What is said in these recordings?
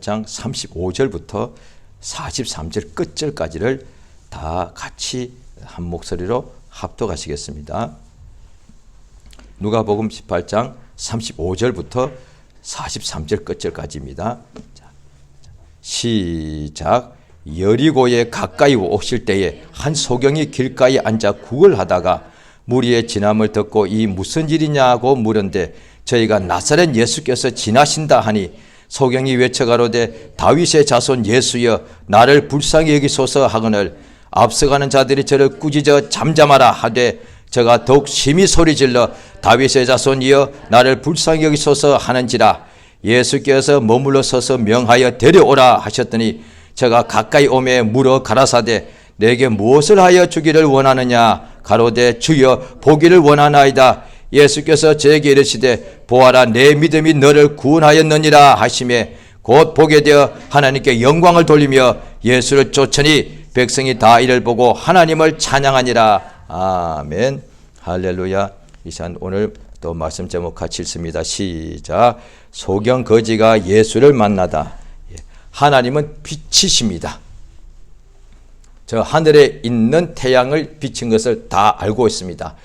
18장 35절부터 43절 끝절까지를 다 같이 한 목소리로 합독하시겠습니다. 누가복음 18장 35절부터 43절 끝절까지입니다. 시작. 여리고에 가까이 오실 때에 한 소경이 길가에 앉아 국을 하다가 무리의 진함을 듣고 이 무슨 일이냐고 물은데 저희가 나사렛 예수께서 지나신다 하니 소경이 외쳐가로되 다윗의 자손 예수여 나를 불쌍히 여기소서 하거늘 앞서가는 자들이 저를 꾸짖어 잠잠하라 하되 저가 더욱 심히 소리질러 다윗의 자손이여 나를 불쌍히 여기소서 하는지라 예수께서 머물러 서서 명하여 데려오라 하셨더니 저가 가까이 오매 물어 가라사대 내게 무엇을 하여 주기를 원하느냐 가로되 주여 보기를 원하나이다. 예수께서 저에게 이르시되 보아라 내 믿음이 너를 구원하였느니라 하시매 곧 보게 되어 하나님께 영광을 돌리며 예수를 쫓으니 백성이 다 이를 보고 하나님을 찬양하니라. 아멘. 할렐루야. 이 시간 오늘 또 말씀 제목 같이 읽습니다. 시작. 소경 거지가 예수를 만나다. 하나님은 빛이십니다. 저 하늘에 있는 태양을 비친 것을 다 알고 있습니다.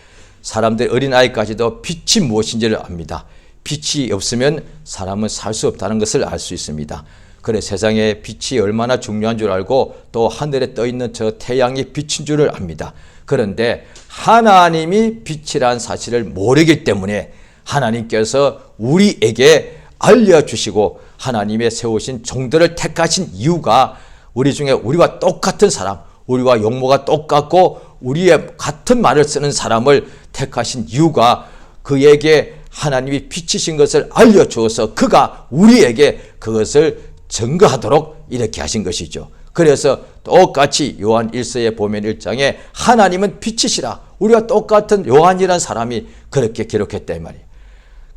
사람들 어린아이까지도 빛이 무엇인지를 압니다. 빛이 없으면 사람은 살 수 없다는 것을 알 수 있습니다. 그래 세상에 빛이 얼마나 중요한 줄 알고 또 하늘에 떠 있는 저 태양이 빛인 줄을 압니다. 그런데 하나님이 빛이란 사실을 모르기 때문에 하나님께서 우리에게 알려주시고 하나님의 세우신 종들을 택하신 이유가 우리 중에 우리와 똑같은 사람, 우리와 용모가 똑같고 우리의 같은 말을 쓰는 사람을 택하신 이유가 그에게 하나님이 빛이신 것을 알려주어서 그가 우리에게 그것을 증거하도록 이렇게 하신 것이죠. 그래서 똑같이 요한 1서에 보면 1장에 하나님은 빛이시라. 우리와 똑같은 요한이라는 사람이 그렇게 기록했다 이 말이에요.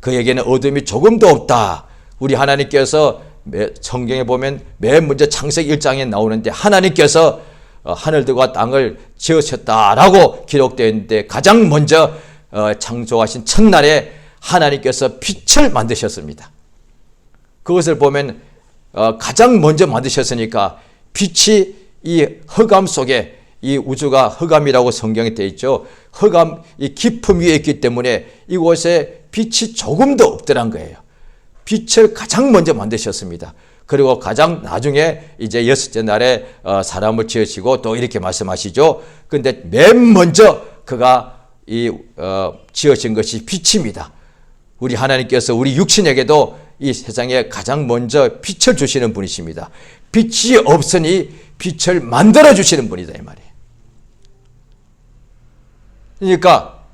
그에게는 어둠이 조금도 없다. 우리 하나님께서 성경에 보면 맨 먼저 창세기 1장에 나오는데 하나님께서 하늘들과 땅을 지으셨다라고 기록되어 있는데 가장 먼저 창조하신 첫날에 하나님께서 빛을 만드셨습니다. 그것을 보면 가장 먼저 만드셨으니까 빛이 이 흑암 속에 이 우주가 흑암이라고 성경에 되어 있죠. 흑암 이 깊음 위에 있기 때문에 이곳에 빛이 조금도 없더란 거예요. 빛을 가장 먼저 만드셨습니다. 그리고 가장 나중에 이제 여섯째 날에 사람을 지으시고 또 이렇게 말씀하시죠. 근데 맨 먼저 그가 지으신 것이 빛입니다. 우리 하나님께서 우리 육신에게도 이 세상에 가장 먼저 빛을 주시는 분이십니다. 빛이 없으니 빛을 만들어 주시는 분이다 이 말이에요. 그러니까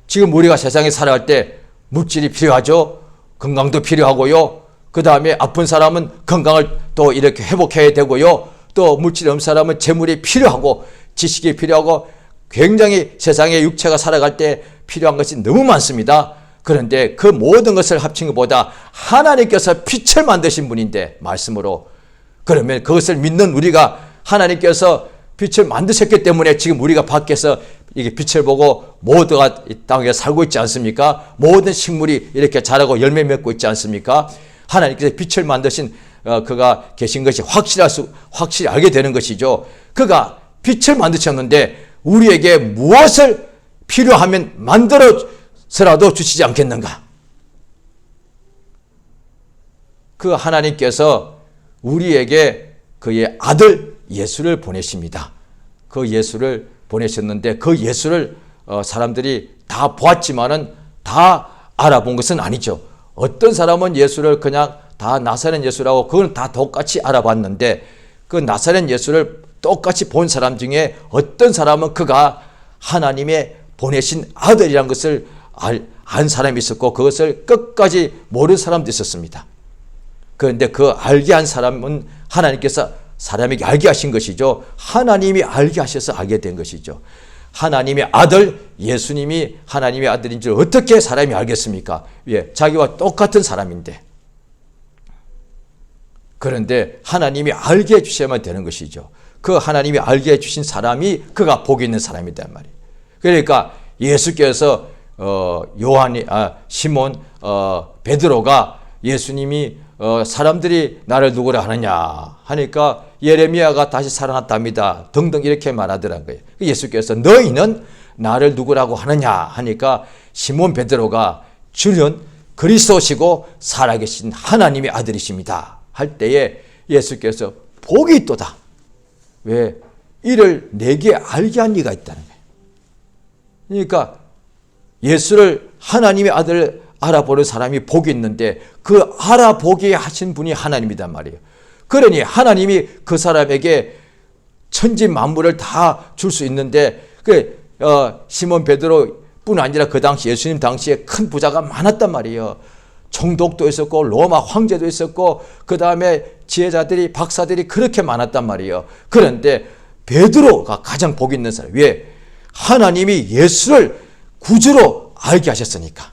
지금 우리가 세상에 살아갈 때 물질이 필요하죠. 건강도 필요하고요. 그 다음에 아픈 사람은 건강을 또 이렇게 회복해야 되고요. 또 물질이 없는 사람은 재물이 필요하고 지식이 필요하고 굉장히 세상에 육체가 살아갈 때 필요한 것이 너무 많습니다. 그런데 그 모든 것을 합친 것보다 하나님께서 빛을 만드신 분인데 말씀으로 그러면 그것을 믿는 우리가 하나님께서 빛을 만드셨기 때문에 지금 우리가 밖에서 이게 빛을 보고 모두가 이 땅에 살고 있지 않습니까? 모든 식물이 이렇게 자라고 열매 맺고 있지 않습니까? 하나님께서 빛을 만드신 그가 계신 것이 확실히 알게 되는 것이죠. 그가 빛을 만드셨는데 우리에게 무엇을 필요하면 만들어서라도 주시지 않겠는가? 그 하나님께서 우리에게 그의 아들 예수를 보내십니다. 그 예수를 보내셨는데 그 예수를 사람들이 다 보았지만은 다 알아본 것은 아니죠. 어떤 사람은 예수를 그냥 다 나사렛 예수라고 그건 다 똑같이 알아봤는데 그 나사렛 예수를 똑같이 본 사람 중에 어떤 사람은 그가 하나님의 보내신 아들이란 것을 안 사람이 있었고 그것을 끝까지 모르는 사람도 있었습니다. 그런데 그 알게 한 사람은 하나님께서 사람에게 알게 하신 것이죠. 하나님이 알게 하셔서 알게 된 것이죠. 하나님의 아들 예수님이 하나님의 아들인 줄 어떻게 사람이 알겠습니까? 예, 자기와 똑같은 사람인데. 그런데 하나님이 알게 해주셔야만 되는 것이죠. 그 하나님이 알게 해주신 사람이 그가 복이 있는 사람이란 말이에요. 그러니까 예수께서 시몬 베드로가 예수님이 사람들이 나를 누구라 하느냐 하니까 예레미야가 다시 살아났답니다. 등등 이렇게 말하더란 거예요. 예수께서 너희는 나를 누구라고 하느냐 하니까 시몬 베드로가 주는 그리스도시고 살아계신 하나님의 아들이십니다 할 때에 예수께서 복이 있도다. 왜? 이를 내게 알게 한 이가 있다는 거예요. 그러니까 예수를 하나님의 아들을 알아보는 사람이 복이 있는데 그 알아보게 하신 분이 하나님이란 말이에요. 그러니 하나님이 그 사람에게 천지 만물을 다 줄 수 있는데 시몬 베드로뿐 아니라 그 당시 예수님 당시에 큰 부자가 많았단 말이에요. 총독도 있었고 로마 황제도 있었고 그 다음에 지혜자들이 박사들이 그렇게 많았단 말이에요. 그런데 베드로가 가장 복 있는 사람. 왜? 하나님이 예수를 구주로 알게 하셨으니까.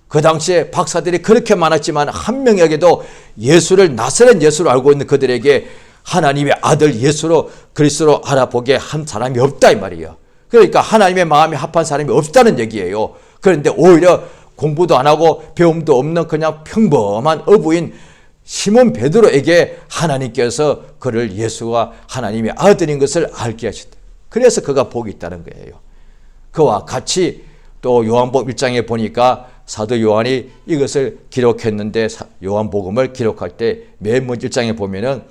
그 당시에 박사들이 그렇게 많았지만 한 명에게도 예수를 나사렛 예수로 알고 있는 그들에게 하나님의 아들 예수로 그리스도로 알아보게 한 사람이 없다 이 말이에요. 그러니까 하나님의 마음에 합한 사람이 없다는 얘기예요. 그런데 오히려 공부도 안 하고 배움도 없는 그냥 평범한 어부인 시몬 베드로에게 하나님께서 그를 예수가 하나님의 아들인 것을 알게 하셨다. 그래서 그가 복이 있다는 거예요. 그와 같이 또 요한복음 1장에 보니까 사도 요한이 이것을 기록했는데 요한복음을 기록할 때 맨 먼저 1장에 보면은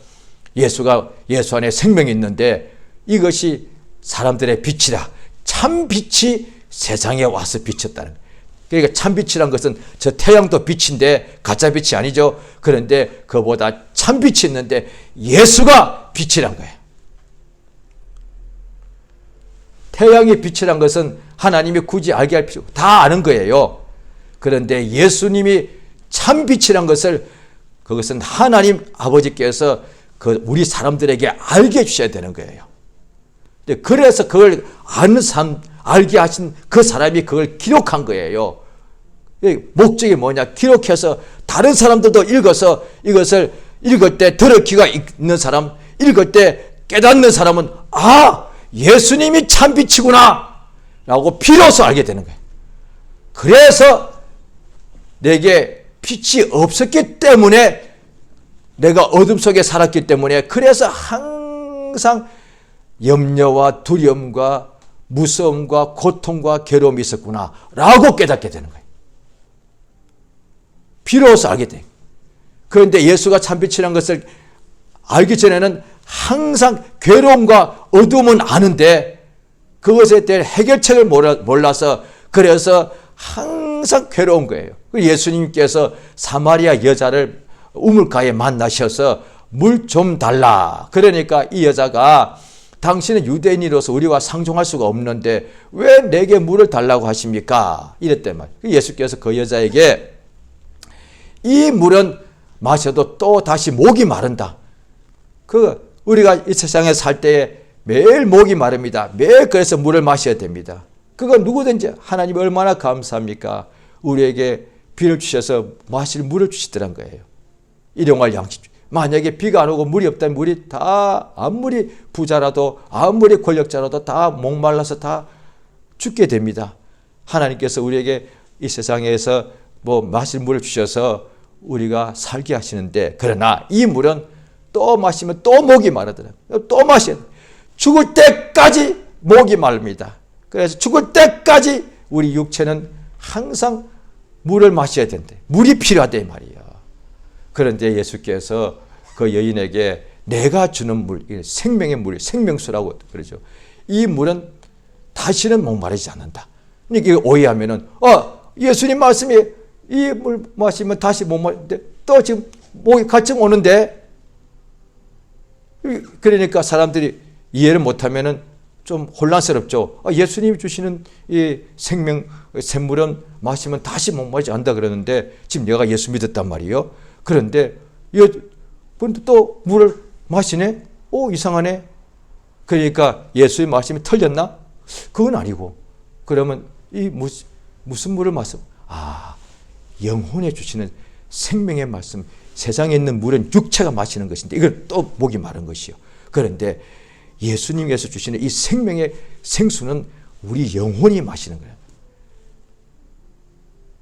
예수가 예수 안에 생명이 있는데 이것이 사람들의 빛이라 참 빛이 세상에 와서 비쳤다는 거예요. 그러니까 참 빛이란 것은 저 태양도 빛인데 가짜 빛이 아니죠. 그런데 그보다 참 빛이 있는데 예수가 빛이란 거예요. 태양이 빛이란 것은 하나님이 굳이 알게 할 필요 다 아는 거예요. 그런데 예수님이 참 빛이란 것을 그것은 하나님 아버지께서 우리 사람들에게 알게 해주셔야 되는 거예요. 그래서 그걸 아는 사람, 알게 하신 그 사람이 그걸 기록한 거예요. 목적이 뭐냐? 기록해서 다른 사람들도 읽어서 이것을 읽을 때 들을 귀가 있는 사람, 읽을 때 깨닫는 사람은 아! 예수님이 참 빛이구나! 라고 비로소 알게 되는 거예요. 그래서 내게 빛이 없었기 때문에 내가 어둠 속에 살았기 때문에 그래서 항상 염려와 두려움과 무서움과 고통과 괴로움이 있었구나 라고 깨닫게 되는 거예요. 비로소 알게 돼요. 그런데 예수가 참빛이라는 것을 알기 전에는 항상 괴로움과 어둠은 아는데 그것에 대한 해결책을 몰라서 그래서 항상 괴로운 거예요. 예수님께서 사마리아 여자를 우물가에 만나셔서 물 좀 달라. 그러니까 이 여자가 당신은 유대인으로서 우리와 상종할 수가 없는데 왜 내게 물을 달라고 하십니까? 이랬단 말이에요. 예수께서 그 여자에게 이 물은 마셔도 또 다시 목이 마른다. 우리가 이 세상에 살 때에 매일 목이 마릅니다. 매일 그래서 물을 마셔야 됩니다. 그건 누구든지 하나님이 얼마나 감사합니까? 우리에게 비를 주셔서 마실 물을 주시더란 거예요. 일용할 양식. 만약에 비가 안 오고 물이 없다면 물이 다 아무리 부자라도 아무리 권력자라도 다 목말라서 다 죽게 됩니다. 하나님께서 우리에게 이 세상에서 마실 물을 주셔서 우리가 살게 하시는데 그러나 이 물은 또 마시면 또 목이 마르더라고요. 또 마셔야 돼요. 죽을 때까지 목이 마릅니다. 그래서 죽을 때까지 우리 육체는 항상 물을 마셔야 된대. 물이 필요하대 말이에요. 그런데 예수께서 그 여인에게 내가 주는 물, 생명의 물, 생명수라고 그러죠. 이 물은 다시는 목마르지 않는다. 이게 오해하면은 예수님 말씀이 이 물 마시면 다시 목마른데 또 지금 목이 가끔 오는데 그러니까 사람들이 이해를 못하면은 좀 혼란스럽죠. 예수님이 주시는 이 생명 샘물은 마시면 다시 목마르지 않는다 그러는데 지금 내가 예수 믿었단 말이에요. 그런데 또 물을 마시네? 이상하네. 그러니까 예수의 말씀이 틀렸나? 그건 아니고 그러면 이 무슨 물을 마셔? 영혼에 주시는 생명의 말씀. 세상에 있는 물은 육체가 마시는 것인데 이걸 또 목이 마른 것이요. 그런데 예수님께서 주시는 이 생명의 생수는 우리 영혼이 마시는 거예요.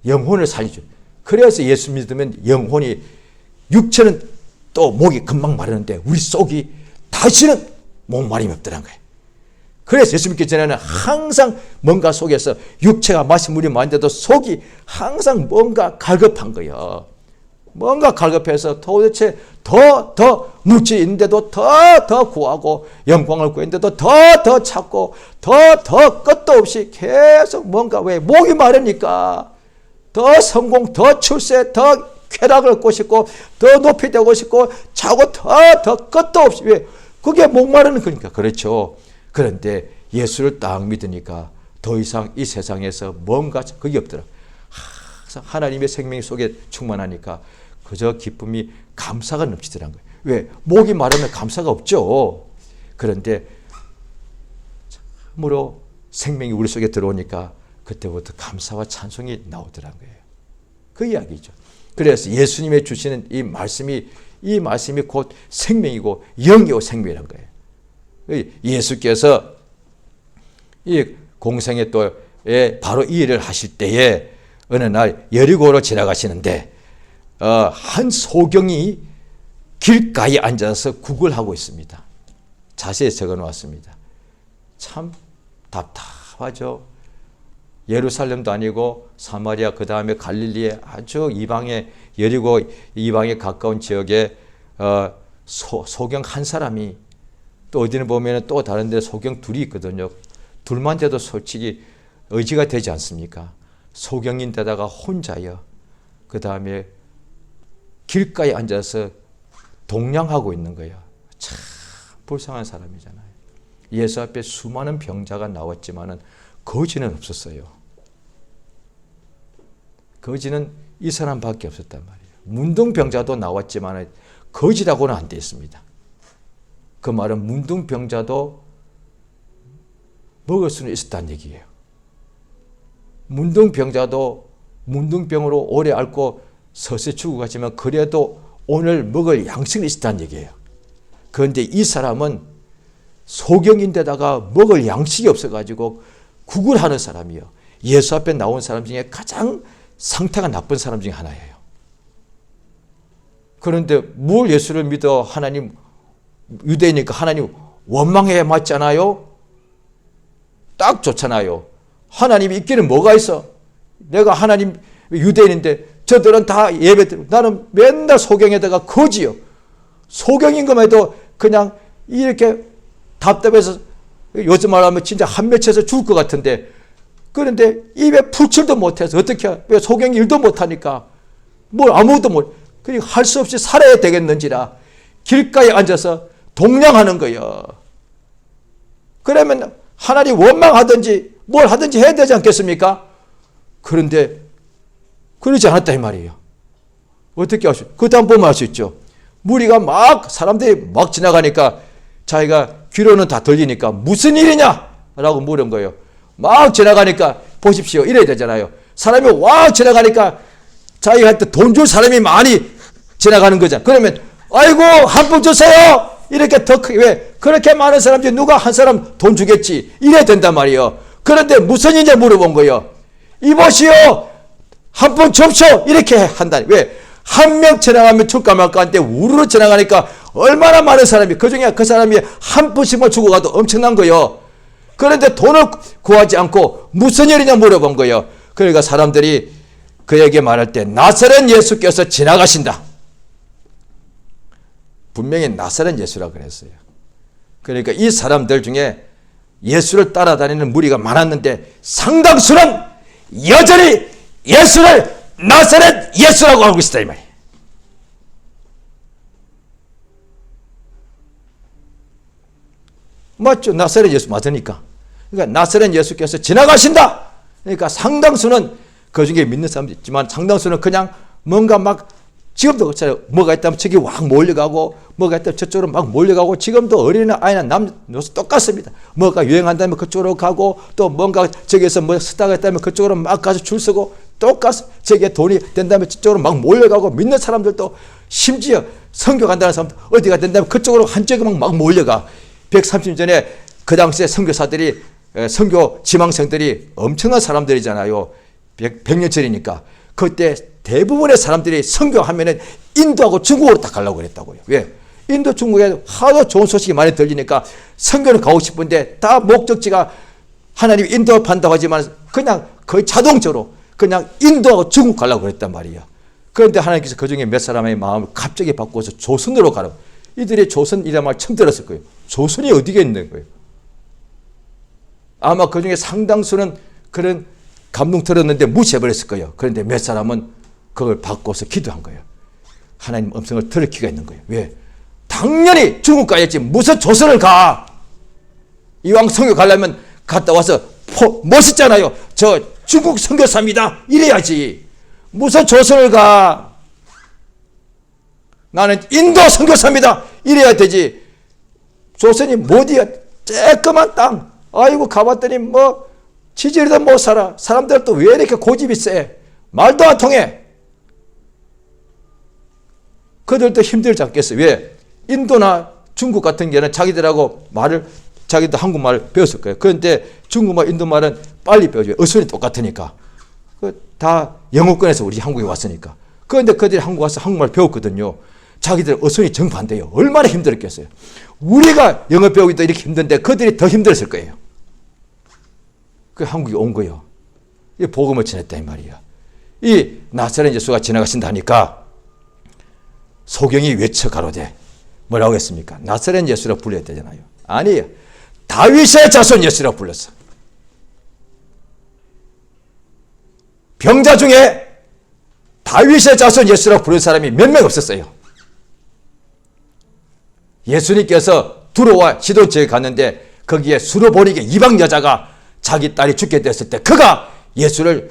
영혼을 살리죠. 그래서 예수 믿으면 영혼이 육체는 또 목이 금방 마르는데 우리 속이 다시는 목마름이 없더란 거예요. 그래서 예수 믿기 전에는 항상 뭔가 속에서 육체가 마신 물이 많은데도 속이 항상 뭔가 갈급한 거예요. 뭔가 갈급해서 도대체 더 물질이 있는데도 더 구하고 영광을 구했는데도 더 찾고 더 끝도 없이 계속 뭔가 왜 목이 마르니까 더 성공, 더 출세, 더 쾌락을 얻고 싶고 더 높이 되고 싶고 차고 더 끝도 없이 왜 그게 목마르는 거니까 그렇죠. 그런데 예수를 딱 믿으니까 더 이상 이 세상에서 뭔가 그게 없더라. 항상 하나님의 생명 속에 충만하니까 그저 기쁨이 감사가 넘치더란 거예요. 왜? 목이 마르면 감사가 없죠. 그런데 참으로 생명이 우리 속에 들어오니까 그때부터 감사와 찬송이 나오더란 거예요. 그 이야기죠. 그래서 예수님의 주시는 이 말씀이 곧 생명이고 영이고 생명이란 거예요. 예수께서 이 공생의 또에 바로 이 일을 하실 때에 어느 날 여리고로 지나가시는데 한 소경이 길가에 앉아서 국을 하고 있습니다. 자세히 적어 놓았습니다. 참 답답하죠. 예루살렘도 아니고 사마리아 그 다음에 갈릴리에 아주 이방의 여리고 이방에 가까운 지역에 소경 한 사람이 또 어디는 보면 또 다른 데 소경 둘이 있거든요. 둘만 돼도 솔직히 의지가 되지 않습니까? 소경인데다가 혼자요. 그 다음에 길가에 앉아서 동냥하고 있는 거예요. 참 불쌍한 사람이잖아요. 예수 앞에 수많은 병자가 나왔지만은 거지는 없었어요. 거지는 이 사람밖에 없었단 말이에요. 문둥병자도 나왔지만 거지라고는 안 돼 있습니다. 그 말은 문둥병자도 먹을 수는 있었다는 얘기예요. 문둥병자도 문둥병으로 오래 앓고 서서히 죽어가지만 그래도 오늘 먹을 양식이 있었다는 얘기예요. 그런데 이 사람은 소경인데다가 먹을 양식이 없어가지고 국을 하는 사람이요. 예수 앞에 나온 사람 중에 가장 상태가 나쁜 사람 중에 하나예요. 그런데 뭘 예수를 믿어 하나님 유대이니까 하나님 원망해 맞잖아요. 딱 좋잖아요. 하나님이 있기는 뭐가 있어? 내가 하나님 유대인인데 저들은 다 예배드리고 나는 맨날 소경에다가 거지요. 소경인 것만 해도 그냥 이렇게 답답해서 요즘 말하면 진짜 한 맺혀서 죽을 것 같은데 그런데 입에 풀칠도 못해서 어떻게 왜 소경이 일도 못하니까 뭘 아무것도 못 그리고 할 수 없이 살아야 되겠는지라 길가에 앉아서 동냥하는 거예요. 그러면 하나님 원망하든지 뭘 하든지 해야 되지 않겠습니까? 그런데 그러지 않았다 이 말이에요. 어떻게 할 수? 그 다음 보면 알 수 있죠. 무리가 막 사람들이 막 지나가니까 자기가 귀로는 다 들리니까 무슨 일이냐? 라고 물은 거예요. 막 지나가니까 보십시오. 이래야 되잖아요. 사람이 와 지나가니까 자기한테 돈 줄 사람이 많이 지나가는 거잖아. 그러면 아이고 한 푼 주세요. 이렇게 더 크게 왜 그렇게 많은 사람 중에 누가 한 사람 돈 주겠지. 이래야 된단 말이에요. 그런데 무슨 일이냐 물어본 거예요. 이보시오. 한 푼 줍쇼. 이렇게 한다니. 왜? 한 명 지나가면 줄까 말까 하는데 우르르 지나가니까 얼마나 많은 사람이 그중에 그 사람이 한 푼씩만 주고 가도 엄청난 거예요. 그런데 돈을 구하지 않고 무슨 일이냐 물어본 거예요. 그러니까 사람들이 그에게 말할 때 나사렛 예수께서 지나가신다. 분명히 나사렛 예수라 그랬어요. 그러니까 이 사람들 중에 예수를 따라다니는 무리가 많았는데 상당수는 여전히 예수를 나사렛 예수라고 알고 있었다 이 말이에요. 맞죠? 나사렛 예수 맞으니까. 그러니까 나사렛 예수께서 지나가신다. 그러니까 상당수는 그 중에 믿는 사람도 있지만 상당수는 그냥 뭔가 막 지금도 그렇잖아요. 뭐가 있다면 저기 확 몰려가고 뭐가 있다면 저쪽으로 막 몰려가고 지금도 어린이나 아이나 남녀 똑같습니다. 뭐가 유행한다면 그쪽으로 가고 또 뭔가 저기에서 뭐 스타가 있다면 그쪽으로 막 가서 줄 서고 똑같이 저기에 돈이 된다면 저쪽으로 막 몰려가고 믿는 사람들도 심지어 선교 간다는 사람도 어디가 된다면 그쪽으로 한쪽에 막 몰려가. 130년 전에 그 당시에 선교사들이 선교 지망생들이 엄청난 사람들이잖아요. 100년 전이니까 그때 대부분의 사람들이 선교하면은 인도하고 중국으로 다 가려고 그랬다고요. 왜? 인도, 중국에 하도 좋은 소식이 많이 들리니까 선교를 가고 싶은데 다 목적지가 하나님 인도한다고 하지만 그냥 거의 자동적으로 그냥 인도하고 중국 가려고 그랬단 말이에요. 그런데 하나님께서 그중에 몇 사람의 마음을 갑자기 바꿔서 조선으로 가라고. 이들이 조선이라는 말 처음 들었을 거예요. 조선이 어디에 있는 거예요. 아마 그중에 상당수는 그런 감동 들었는데 무시해버렸을 거예요. 그런데 몇 사람은 그걸 바꿔서 기도한 거예요. 하나님 음성을 들을 기가 있는 거예요. 왜? 당연히 중국 가야지. 무슨 조선을 가? 이왕 선교 가려면 갔다 와서 멋있잖아요. 저 중국 선교사입니다. 이래야지. 무슨 조선을 가? 나는 인도 선교사입니다. 이래야 되지. 조선이 뭐디야? 쬐끄만 땅. 아이고 가봤더니 뭐 지지리도 못 살아. 사람들 또 왜 이렇게 고집이 세? 말도 안 통해. 그들도 힘들지 않겠어. 왜? 인도나 중국 같은 경우는 자기들하고 자기도 한국말을 배웠을 거예요. 그런데 중국말, 인도말은 빨리 배워줘요. 어순이 똑같으니까. 다 영어권에서 우리 한국에 왔으니까. 그런데 그들이 한국 와서 한국말 배웠거든요. 자기들 어순이 정반대예요. 얼마나 힘들었겠어요. 우리가 영어 배우기도 이렇게 힘든데 그들이 더 힘들었을 거예요. 그 한국에 온 거예요. 이 복음을 전했다 이 말이야. 이 나사렛 예수가 지나가신다니까 소경이 외쳐 가로되 뭐라고 했습니까? 나사렛 예수라 불러야 되잖아요. 아니에요. 다윗의 자손 예수라 불렀어. 병자 중에 다윗의 자손 예수라 부른 사람이 몇 명 없었어요. 예수님께서 두로와 시돈 지역에 갔는데 거기에 수로보니게 이방 여자가 자기 딸이 죽게 됐을 때 그가 예수를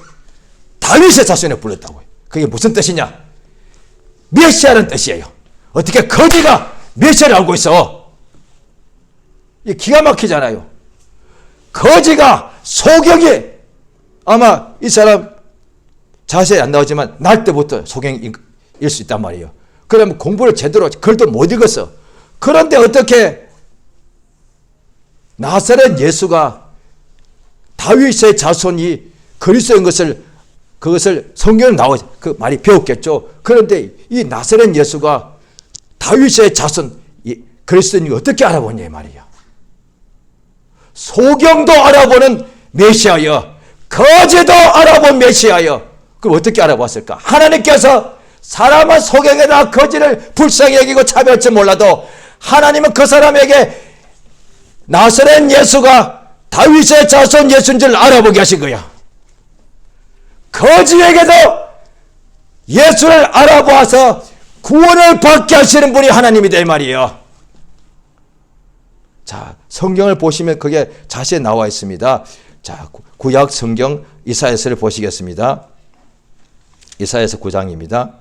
다윗의 자손에 불렀다고요. 그게 무슨 뜻이냐? 메시아라는 뜻이에요. 어떻게 거지가 메시아를 알고 있어? 이게 기가 막히잖아요. 거지가 소경이 아마 이 사람 자세히 안 나오지만 날 때부터 소경일 수 있단 말이에요. 그러면 공부를 제대로 글도 못 읽었어. 그런데 어떻게 나사렛 예수가 다윗의 자손이 그리스도인 그것을 성경에 나와 그 말이 배웠겠죠. 그런데 이 나사렛 예수가 다윗의 자손 그리스도인이 어떻게 알아보냐 이 말이야. 소경도 알아보는 메시아여, 거지도 알아본 메시아여. 그럼 어떻게 알아봤을까? 하나님께서 사람은 소경이나 거지를 불쌍히 여기고 차별할지 몰라도 하나님은 그 사람에게 나사렛 예수가 다윗의 자손 예수인 줄 알아보게 하신 거야. 거지에게도 예수를 알아보아서 구원을 받게 하시는 분이 하나님이다 이 말이에요. 자, 성경을 보시면 그게 자세히 나와 있습니다. 자, 구약 성경 이사야서를 보시겠습니다. 이사야서 9장입니다.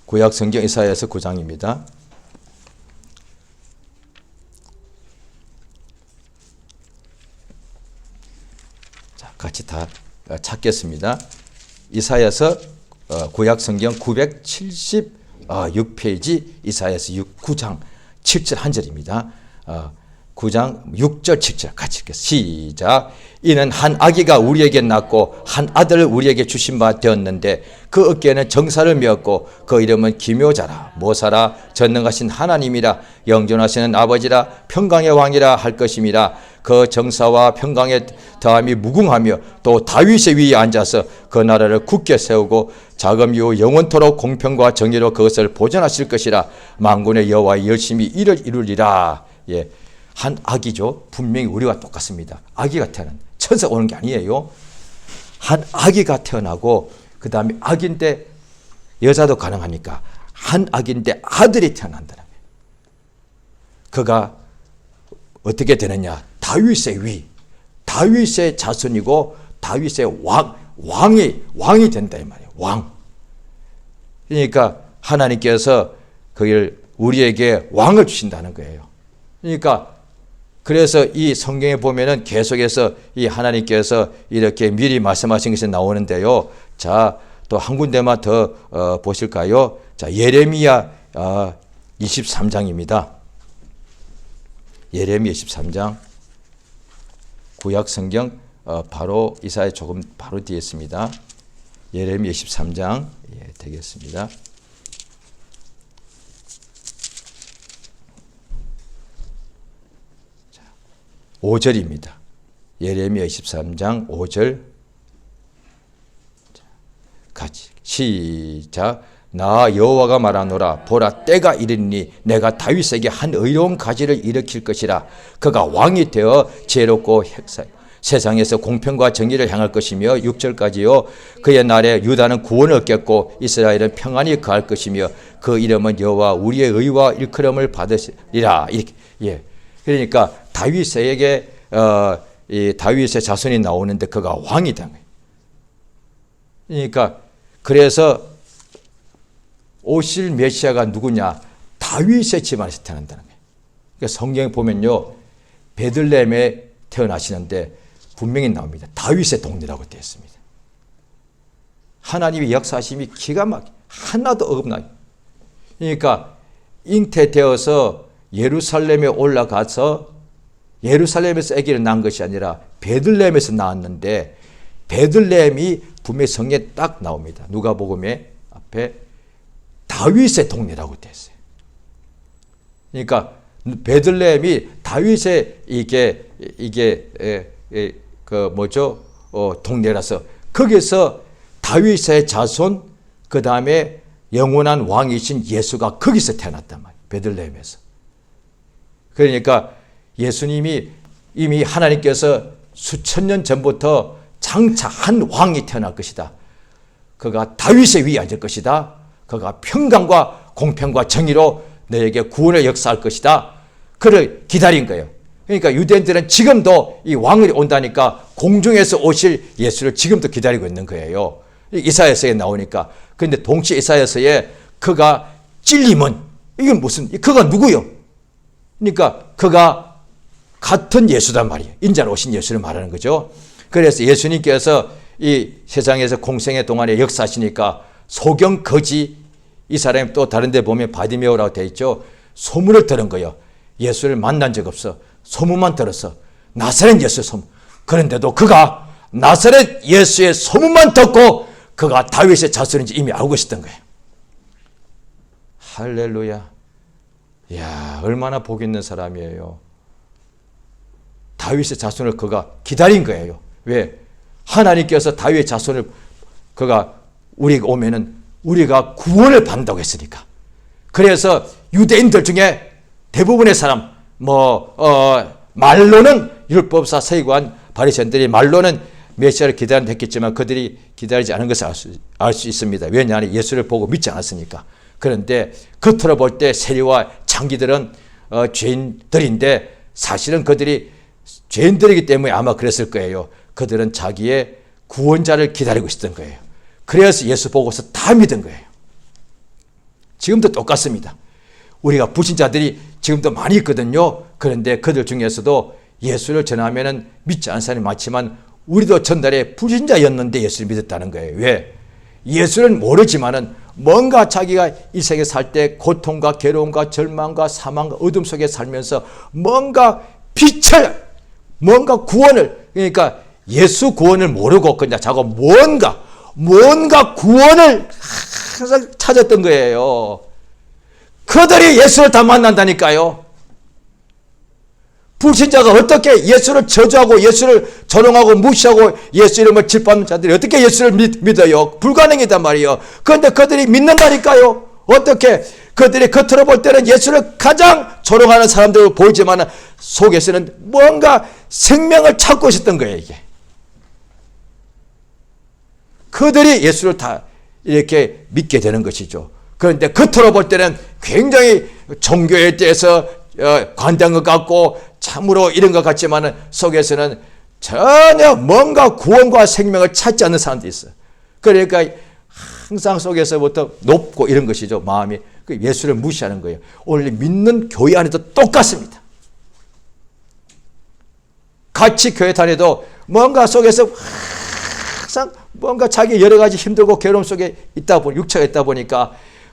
구약 성경 이사야서 9장입니다. 자, 같이 다 찾겠습니다. 이사야서 구약 성경 976페이지 이사야서 9장 7절 한 절입니다. 9장 6절 7절 같이 읽겠습니다. 시작. 이는 한 아기가 우리에게 낳고 한 아들을 우리에게 주신 바 되었는데 그 어깨에는 정사를 메었고 그 이름은 기묘자라 모사라 전능하신 하나님이라 영존하시는 아버지라 평강의 왕이라 할 것임이라. 그 정사와 평강의 더함이 무궁하며 또 다윗의 위에 앉아서 그 나라를 굳게 세우고 자금 이후 영원토록 공평과 정의로 그것을 보존하실 것이라. 만군의 여호와의 열심히 이를 이루리라. 예. 한 아기죠. 분명히 우리와 똑같습니다. 아기가 태어난 천사가 오는 게 아니에요. 한 아기가 태어나고 그 다음에 아기인데 여자도 가능하니까 한 아기인데 아들이 태어난다는 거예요. 그가 어떻게 되느냐? 다윗의 위, 다윗의 자손이고 다윗의 왕이 된다 이 말이에요. 왕. 그러니까 하나님께서 그를 우리에게 왕을 주신다는 거예요. 그러니까 그래서 이 성경에 보면은 계속해서 이 하나님께서 이렇게 미리 말씀하신 것이 나오는데요. 자, 또 한 군데만 더 보실까요? 자, 예레미야 23장입니다. 예레미야 23장 구약 성경 바로 이사야 조금 바로 뒤에 있습니다. 예레미야 23장 되겠습니다. 5절입니다. 예레미야 23장 5절 같이 시작. 나 여호와가 말하노라. 보라, 때가 이르니 내가 다윗에게 한 의로운 가지를 일으킬 것이라. 그가 왕이 되어 지혜롭고 세상에서 공평과 정의를 향할 것이며 6절까지요. 그의 날에 유다는 구원을 얻겠고 이스라엘은 평안히 거할 것이며 그 이름은 여호와 우리의 의와 일컬음을 받으리라. 이렇게 그러니까 다윗에게 이 다윗의 자손이 나오는데 그가 왕이 된 거예요. 그러니까 그래서 오실 메시아가 누구냐? 다윗의 집안에서 태어난다는 거예요. 그러니까 성경에 보면요, 베들레헴에 태어나시는데 분명히 나옵니다. 다윗의 동네라고 되어 있습니다. 하나님의 역사하심이 기가 막혀 하나도 어긋나요. 그러니까 잉태되어서 예루살렘에 올라가서 예루살렘에서 아기를 낳은 것이 아니라 베들레헴에서 낳았는데 베들레헴이 분명히 성경에 딱 나옵니다. 누가복음에 앞에 다윗의 동네라고 되어 있어요. 그러니까 베들레헴이 다윗의 동네라서 거기서 다윗의 자손 그 다음에 영원한 왕이신 예수가 거기서 태어났단 말이에요. 베들레헴에서. 그러니까 예수님이 이미 하나님께서 수천 년 전부터 장차 한 왕이 태어날 것이다. 그가 다윗의 위에 앉을 것이다. 그가 평강과 공평과 정의로 너에게 구원을 역사할 것이다. 그를 기다린 거예요. 그러니까 유대인들은 지금도 이 왕이 온다니까 공중에서 오실 예수를 지금도 기다리고 있는 거예요. 이사야서에 나오니까. 그런데 동시에 이사야서에 그가 찔림은 이건 무슨 그가 누구요? 그러니까 그가 같은 예수단 말이에요. 인자로 오신 예수를 말하는 거죠. 그래서 예수님께서 이 세상에서 공생의 동안에 역사하시니까 소경 거지 이 사람이 또 다른 데 보면 바디메오라고 되어 있죠. 소문을 들은 거예요. 예수를 만난 적 없어. 소문만 들었어. 나사렛 예수의 소문. 그런데도 그가 나사렛 예수의 소문만 듣고 그가 다윗의 자손인지 이미 알고 있었던 거예요. 할렐루야. 이야, 얼마나 복 있는 사람이에요. 다윗의 자손을 그가 기다린 거예요. 왜? 하나님께서 다윗의 자손을 그가 우리가 오면은 우리가 구원을 받는다고 했으니까. 그래서 유대인들 중에 대부분의 사람 말로는 율법사 서기관 바리새인들이 말로는 메시아를 기다린다 했겠지만 그들이 기다리지 않은 것을 알 수 있습니다. 왜냐하면 예수를 보고 믿지 않았으니까. 그런데 겉으로 볼 때 세리와 창기들은 죄인들인데 사실은 그들이 죄인들이기 때문에 아마 그랬을 거예요. 그들은 자기의 구원자를 기다리고 있었던 거예요. 그래서 예수 보고서 다 믿은 거예요. 지금도 똑같습니다. 우리가 불신자들이 지금도 많이 있거든요. 그런데 그들 중에서도 예수를 전하면 믿지 않는 사람이 많지만 우리도 전날에 불신자였는데 예수를 믿었다는 거예요. 왜? 예수는 모르지만은 뭔가 자기가 이 세계 살 때 고통과 괴로움과 절망과 사망과 어둠 속에 살면서 뭔가 빛을, 뭔가 구원을, 그러니까 예수 구원을 모르고 그냥 자꾸 뭔가 구원을 항상 찾았던 거예요. 그들이 예수를 다 만난다니까요. 불신자가 어떻게 예수를 저주하고 예수를 조롱하고 무시하고 예수 이름을 짓밟는 자들이 어떻게 예수를 믿어요? 불가능이단 말이에요. 그런데 그들이 믿는다니까요. 어떻게? 그들이 겉으로 볼 때는 예수를 가장 조롱하는 사람들로 보이지만 속에서는 뭔가 생명을 찾고 있었던 거예요. 이게. 그들이 예수를 다 이렇게 믿게 되는 것이죠. 그런데 겉으로 볼 때는 굉장히 종교에 대해서 관대한 것 같고 참으로 이런 것 같지만 속에서는 전혀 뭔가 구원과 생명을 찾지 않는 사람들이 있어요. 그러니까 항상 속에서부터 높고 이런 것이죠. 마음이. 예수를 무시하는 거예요. 오늘 믿는 교회 안에도 똑같습니다. 같이 교회 다녀도 뭔가 속에서 항상 뭔가 자기 여러 가지 힘들고 괴로움 속에 있다 보니 육체가 있다 보니까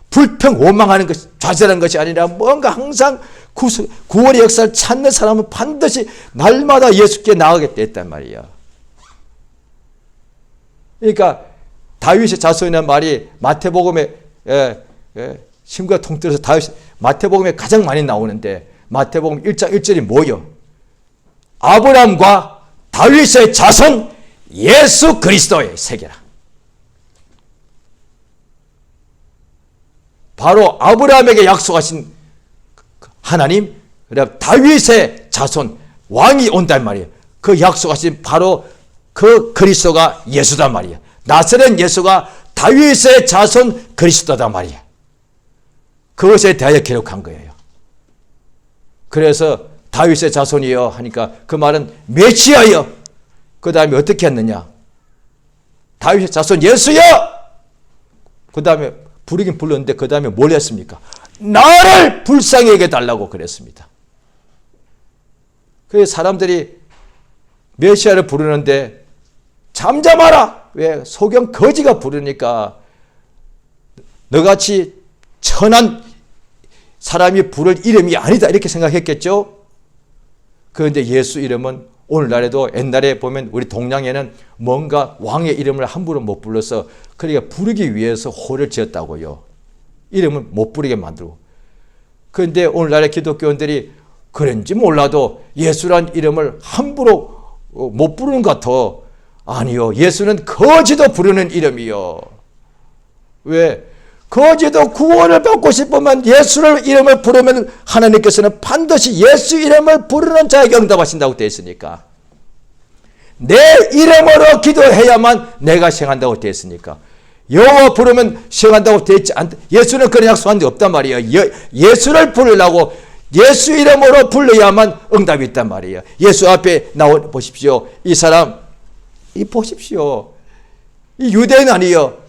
불평 원망하는 것이 좌절하는 것이 아니라 뭔가 항상 구원의 역사를 찾는 사람은 반드시 날마다 예수께 나아가게 됐단 말이에요. 그러니까 다윗의 자손이라는 말이 마태복음에 신구약 통틀어서 마태복음에 가장 많이 나오는데 마태복음 1장 1절이 뭐요? 아브라함과 다윗의 자손 예수 그리스도의 세계라. 바로 아브라함에게 약속하신 하나님, 그다음 다윗의 자손 왕이 온단 말이에요. 그 약속하신 바로 그 그리스도가 예수단 말이에요. 나사렛 예수가 다윗의 자손 그리스도단 말이에요. 그것에 대하여 기록한 거예요. 그래서 다윗의 자손이여 하니까 그 말은 메시아여. 그 다음에 어떻게 했느냐? 다윗의 자손 예수여. 그 다음에 부르긴 불렀는데 그 다음에 뭘 했습니까? 나를 불쌍히 여겨 달라고 그랬습니다. 그래서 사람들이 메시아를 부르는데 잠잠하라. 왜? 소경 거지가 부르니까 너같이 천한 사람이 부를 이름이 아니다 이렇게 생각했겠죠. 그런데 예수 이름은 오늘날에도 옛날에 보면 우리 동양에는 뭔가 왕의 이름을 함부로 못 불러서 그러니까 부르기 위해서 호를 지었다고요. 이름을 못 부르게 만들고. 그런데 오늘날의 기독교인들이 그런지 몰라도 예수란 이름을 함부로 못 부르는 것 같아. 아니요. 예수는 거지도 부르는 이름이요. 왜? 거지도 구원을 받고 싶으면 예수를 이름을 부르면 하나님께서는 반드시 예수 이름을 부르는 자에게 응답하신다고 되어 있으니까. 내 이름으로 기도해야만 내가 시행한다고 되어 있으니까. 여호와 부르면 시행한다고 되어 있지 않다. 예수는 그런 약속한 데 없단 말이에요. 예수를 부르려고 예수 이름으로 불러야만 응답이 있단 말이에요. 예수 앞에 나와 보십시오. 이 사람, 보십시오. 이 유대인 아니에요.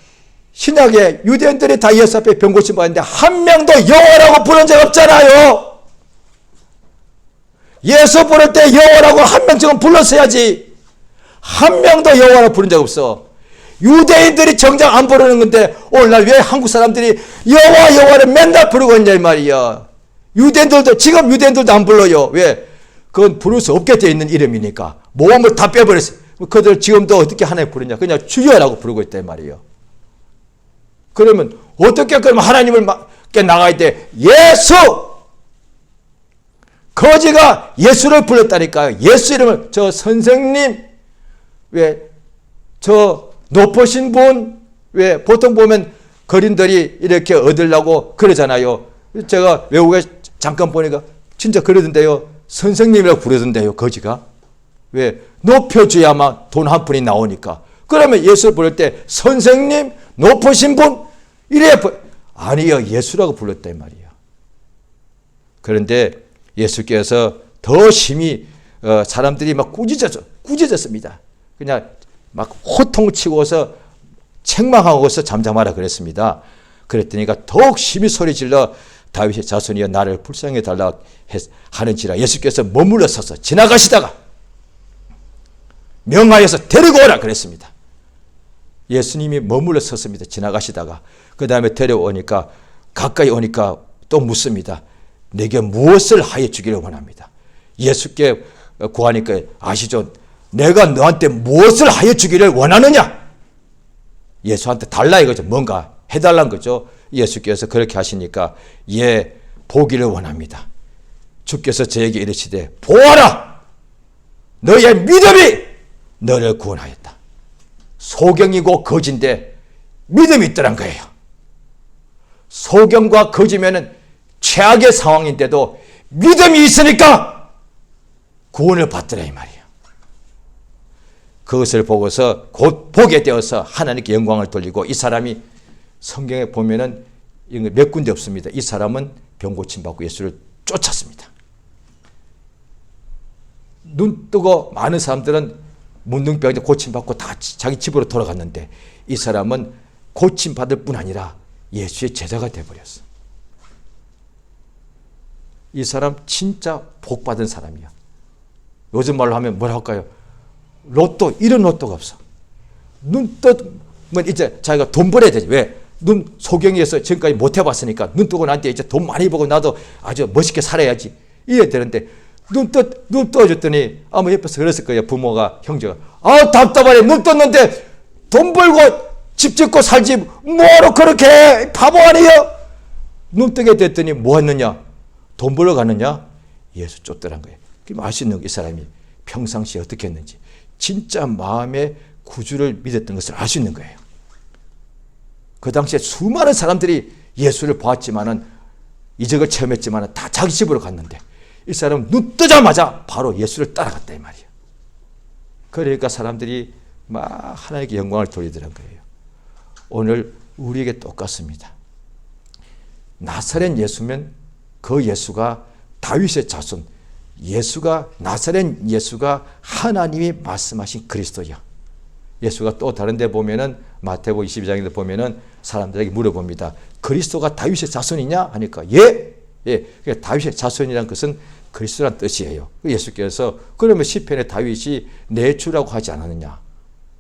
신약에 유대인들이 다 예수 앞에 병고침 받았는데 한 명도 여호와라고 부른 적 없잖아요. 예수 부를 때 여호와라고 한 명쯤은 불렀어야지. 한 명도 여호와라고 부른 적 없어. 유대인들이 정작 안 부르는 건데 오늘날 왜 한국 사람들이 여호와를 맨날 부르고 있냐 이 말이야. 유대인들도 지금 유대인들도 안 불러요. 왜? 그건 부를 수 없게 되어 있는 이름이니까 모험을 다 빼버렸어요. 그들 지금도 어떻게 하나님 부르냐? 그냥 주여라고 부르고 있다 이 말이에요. 그러면 어떻게 그러면 하나님을 께 나가야 돼? 예수! 거지가 예수를 불렀다니까요. 예수 이름을 저 선생님 왜 저 높으신 분 왜 보통 보면 거린들이 이렇게 얻으려고 그러잖아요. 제가 외국에 잠깐 보니까 진짜 그러던데요. 선생님이라고 부르던데요. 거지가. 왜? 높여줘야만 돈 한 푼이 나오니까. 그러면 예수를 부를 때 선생님, 높으신 분 이래야 아니요. 예수라고 불렀다 이 말이에요. 그런데 예수께서 더 심히 사람들이 막 꾸짖었습니다. 그냥 막 호통치고서 책망하고서 잠잠하라 그랬습니다. 그랬더니가 더욱 심히 소리질러 다윗의 자손이여 나를 불쌍히 달라 하는지라 예수께서 머물러 서서 지나가시다가 명하여서 데리고 오라 그랬습니다. 예수님이 머물러 섰습니다. 지나가시다가 그 다음에 데려오니까 가까이 오니까 또 묻습니다. 내게 무엇을 하여 주기를 원합니다. 예수께 구하니까 아시죠? 내가 너한테 무엇을 하여 주기를 원하느냐? 예수한테 달라 이거죠. 뭔가 해달라는 거죠. 예수께서 그렇게 하시니까 예 보기를 원합니다. 주께서 저에게 이르시되 보아라 너의 믿음이 너를 구원하였다. 소경이고 거지인데 믿음이 있더란 거예요. 소경과 거지면은 최악의 상황인데도 믿음이 있으니까 구원을 받더라 이 말이에요. 그것을 보고서 곧 보게 되어서 하나님께 영광을 돌리고 이 사람이 성경에 보면은 몇 군데 없습니다. 이 사람은 병 고침 받고 예수를 쫓았습니다. 눈 뜨고 많은 사람들은 문둥병에 고침 받고 다 자기 집으로 돌아갔는데 이 사람은 고침 받을 뿐 아니라 예수의 제자가 되어버렸어. 이 사람 진짜 복 받은 사람이야. 요즘 말로 하면 뭐라 할까요? 로또, 이런 로또가 없어. 눈 뜨면 이제 자기가 돈 벌어야 되지. 왜? 눈 소경이어서 지금까지 못 해봤으니까 눈 뜨고 난 뒤에 이제 돈 많이 벌고 나도 아주 멋있게 살아야지. 이래야 되는데 눈 떠줬더니 아마 옆에서 그랬을 거예요. 부모가, 형제가. 아, 답답하네. 눈 떴는데 돈 벌고 집 짓고 살지 뭐로 그렇게 해? 바보 아니에요? 눈 뜨게 됐더니 뭐 했느냐? 돈 벌러 갔느냐? 예수 쫓더란 거예요. 그럼 알 수 있는 이 사람이 평상시에 어떻게 했는지, 진짜 마음의 구주를 믿었던 것을 알 수 있는 거예요. 그 당시에 수많은 사람들이 예수를 보았지만은, 이적을 체험했지만은 다 자기 집으로 갔는데, 이 사람은 눈 뜨자마자 바로 예수를 따라갔다 이 말이에요. 그러니까 사람들이 막 하나님께 영광을 돌리더란 거예요. 오늘 우리에게 똑같습니다. 나사렛 예수면 그 예수가 다윗의 자손, 예수가, 나사렛 예수가 하나님이 말씀하신 그리스도야. 예수가 또 다른 데 보면은, 마태복음 22장에 보면은 사람들에게 물어봅니다. 그리스도가 다윗의 자손이냐? 하니까 예. 그러니까 다윗의 자손이라는 것은 그리스도란 뜻이에요. 예수께서 그러면 시편에 다윗이 내 주라고 하지 않았느냐?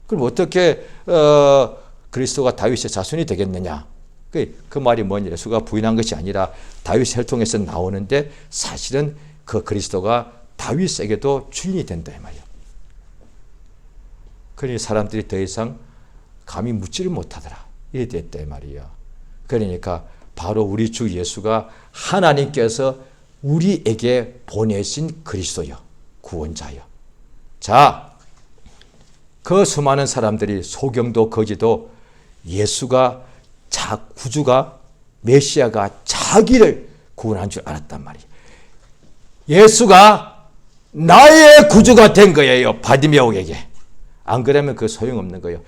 그럼 어떻게 그리스도가 다윗의 자손이 되겠느냐? 그 말이 뭐냐? 예수가 부인한 것이 아니라 다윗의 혈통에서 나오는데, 사실은 그 그리스도가 다윗에게도 주인이 된다 이 말이에요. 그러니 사람들이 더 이상 감히 묻지를 못하더라, 이래 됐다 이 말이에요. 그러니까 바로 우리 주 예수가 하나님께서 우리에게 보내신 그리스도요, 구원자요. 자, 그 수많은 사람들이 소경도 거지도 예수가 구주가, 메시아가 자기를 구원한 줄 알았단 말이에요. 예수가 나의 구주가 된 거예요, 바디메오에게. 안 그러면 그 소용없는 거예요.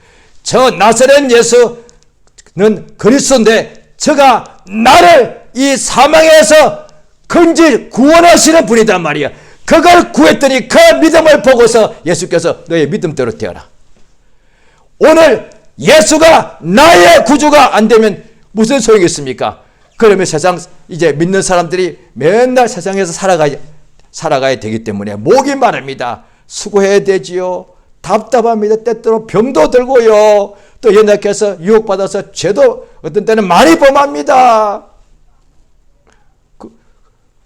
저 나사렛 예수는 그리스도인데 저가 나를 이 사망에서 구원하시는 분이단 말이야. 그걸 구했더니 그 믿음을 보고서 예수께서 너의 믿음대로 되어라. 오늘 예수가 나의 구주가 안 되면 무슨 소용이 있습니까? 그러면 세상 이제 믿는 사람들이 맨날 세상에서 살아가야 되기 때문에 목이 마릅니다. 수고해야 되지요. 답답합니다. 때때로 병도 들고요. 또 연약해서 유혹받아서 죄도 어떤 때는 많이 범합니다.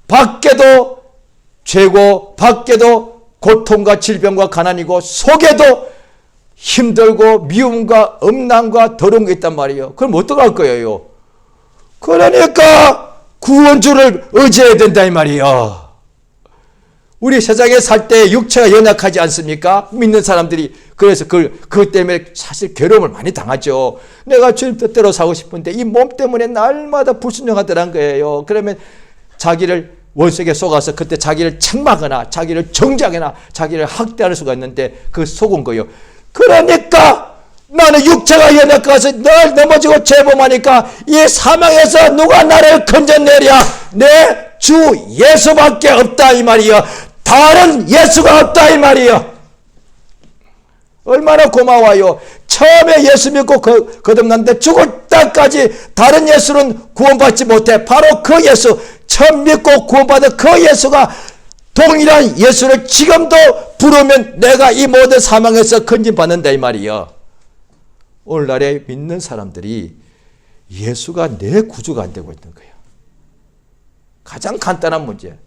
밖에도 죄고, 밖에도 고통과 질병과 가난이고, 속에도 힘들고 미움과 음란과 더러운 게 있단 말이에요. 그럼 어떡할 거예요? 그러니까 구원주를 의지해야 된다 이 말이에요. 우리 세상에 살 때 육체가 연약하지 않습니까? 믿는 사람들이. 그래서 그것 때문에 사실 괴로움을 많이 당하죠. 내가 주님 뜻대로 살고 싶은데 이 몸 때문에 날마다 불순종하더란 거예요. 그러면 자기를 원수에게 속아서 그때 자기를 책망하거나 자기를 정죄하거나 자기를 학대할 수가 있는데 그 속은 거예요. 그러니까 나는 육체가 연약해서 늘 넘어지고 죄범하니까 이 사망에서 누가 나를 건져내랴? 내 주 예수밖에 없다 이 말이야. 다른 예수가 없다 이 말이야. 얼마나 고마워요. 처음에 예수 믿고 거듭났는데 죽을 때까지 다른 예수는 구원받지 못해. 바로 그 예수, 처음 믿고 구원받은 그 예수가 동일한 예수를 지금도 부르면 내가 이 모든 사망에서 건진받는다 이 말이야. 오늘날에 믿는 사람들이 예수가 내 구주가 안 되고 있는 거예요. 가장 간단한 문제,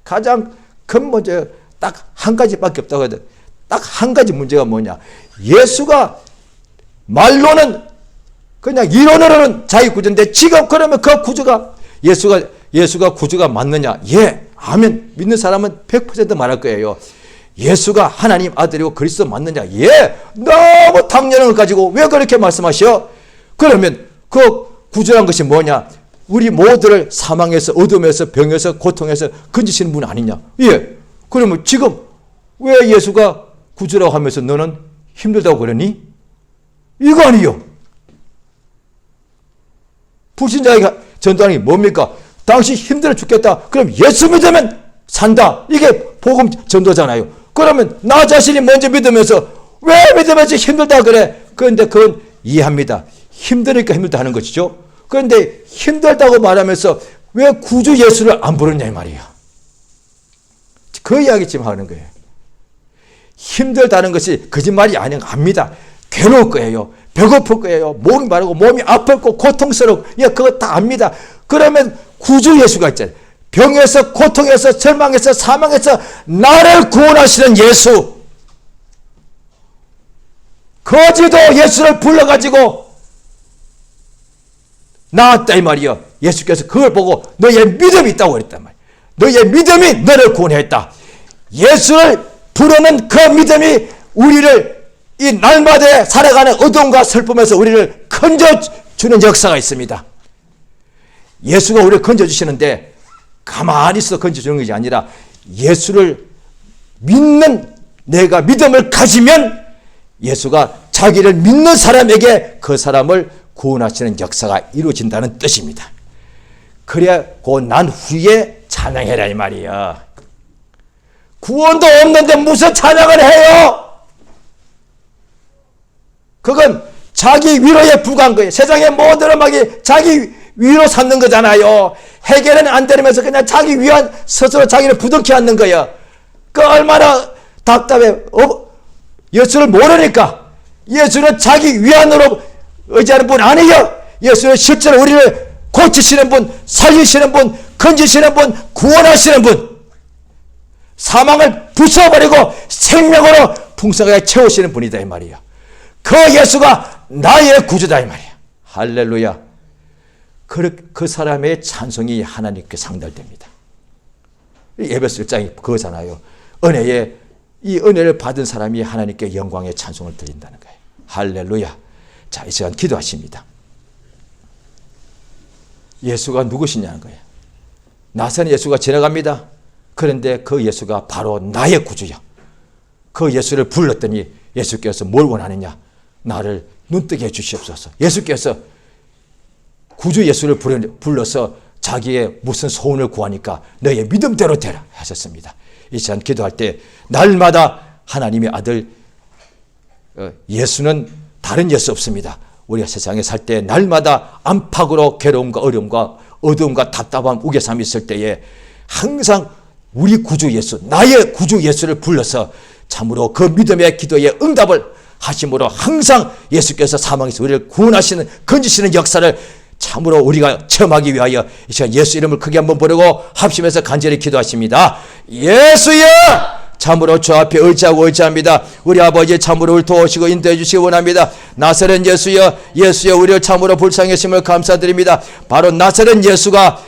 가장 큰 문제 딱 한 가지밖에 없다고 해도 딱 한 가지 문제가 뭐냐? 예수가 말로는 그냥 이론으로는 자기 구주인데 지금 그러면 그 구주가 예수가 구주가 맞느냐? 예, 아멘. 믿는 사람은 100% 말할 거예요. 예수가 하나님 아들이고 그리스도 맞느냐? 예, 너무 당연한 걸 가지고 왜 그렇게 말씀하셔? 그러면 그 구주란 것이 뭐냐? 우리 모두를 사망에서, 어둠에서, 병에서, 고통에서 건지시는 분 아니냐? 예, 그러면 지금 왜 예수가 구주라고 하면서 너는 힘들다고 그러니? 이거 아니요. 불신자에게 전도하는 게 뭡니까? 당신 힘들어 죽겠다. 그럼 예수 믿으면 산다. 이게 복음 전도잖아요. 그러면 나 자신이 먼저 믿으면서 왜 믿으면서 힘들다 그래? 그런데 그건 이해합니다. 힘드니까 힘들다 하는 것이죠. 그런데 힘들다고 말하면서 왜 구주 예수를 안 부르냐 이 말이야. 그 이야기 지금 하는 거예요. 힘들다는 것이 거짓말이 아닌 거 압니다. 괴로울 거예요. 배고플 거예요. 목이 마르고 몸이 아프고 고통스럽고 그거 다 압니다. 그러면 구주 예수가 있잖아요. 병에서, 고통에서, 절망에서, 사망에서 나를 구원하시는 예수. 거지도 예수를 불러가지고 나왔다 이 말이요. 예수께서 그걸 보고 너의 믿음이 있다고 그랬단 말이에요. 너의 믿음이 너를 구원했다. 예수를 부르는 그 믿음이 우리를 이 날마다 살아가는 어둠과 슬픔에서 우리를 건져주는 역사가 있습니다. 예수가 우리를 건져주시는데 가만히 있어 건져주는 것이 아니라 예수를 믿는 내가 믿음을 가지면 예수가 자기를 믿는 사람에게 그 사람을 구원하시는 역사가 이루어진다는 뜻입니다. 그래야 그 난 후에 찬양해라 이 말이야. 구원도 없는데 무슨 찬양을 해요? 그건 자기 위로에 불과한 거예요. 세상의 모든 음악이 자기 위로 삼는 거잖아요. 해결은 안 되면서 그냥 자기 위안 스스로 자기를 부둥켜 앉는 거예요. 그 얼마나 답답해. 예수를 모르니까. 예수는 자기 위안으로 의지하는 분 아니에요. 예수는 실제로 우리를 고치시는 분, 살리시는 분, 건지시는 분, 구원하시는 분, 사망을 부숴버리고 생명으로 풍성하게 채우시는 분이다 이 말이에요. 그 예수가 나의 구주다 이 말이에요. 할렐루야. 그 사람의 찬송이 하나님께 상달됩니다. 에베소 1장이 그거잖아요. 이 은혜를 받은 사람이 하나님께 영광의 찬송을 드린다는 거예요. 할렐루야. 자, 이 시간 기도하십니다. 예수가 누구시냐는 거예요. 나사렛 예수가 지나갑니다. 그런데 그 예수가 바로 나의 구주요. 그 예수를 불렀더니 예수께서 뭘 원하느냐? 나를 눈뜨게 해주시옵소서. 예수께서 구주 예수를 불러서 자기의 무슨 소원을 구하니까 너의 믿음대로 되라 하셨습니다. 이 시간 기도할 때 날마다 하나님의 아들 예수는 다른 예수 없습니다. 우리가 세상에 살 때 날마다 안팎으로 괴로움과 어려움과 어두움과 답답함, 우겨삼이 있을 때에 항상 우리 구주 예수, 나의 구주 예수를 불러서 참으로 그 믿음의 기도에 응답을 하심으로 항상 예수께서 사망에서 우리를 구원하시는, 건지시는 역사를 참으로 우리가 체험하기 위하여 이 시간 예수 이름을 크게 한번 부르고 합심해서 간절히 기도하십니다. 예수여! 참으로 주 앞에 의지합니다. 우리 아버지 참으로 우리를 도우시고 인도해 주시기 원합니다. 나사렛 예수여, 예수여 우리를 참으로 불쌍히 여심을 감사드립니다. 바로 나사렛 예수가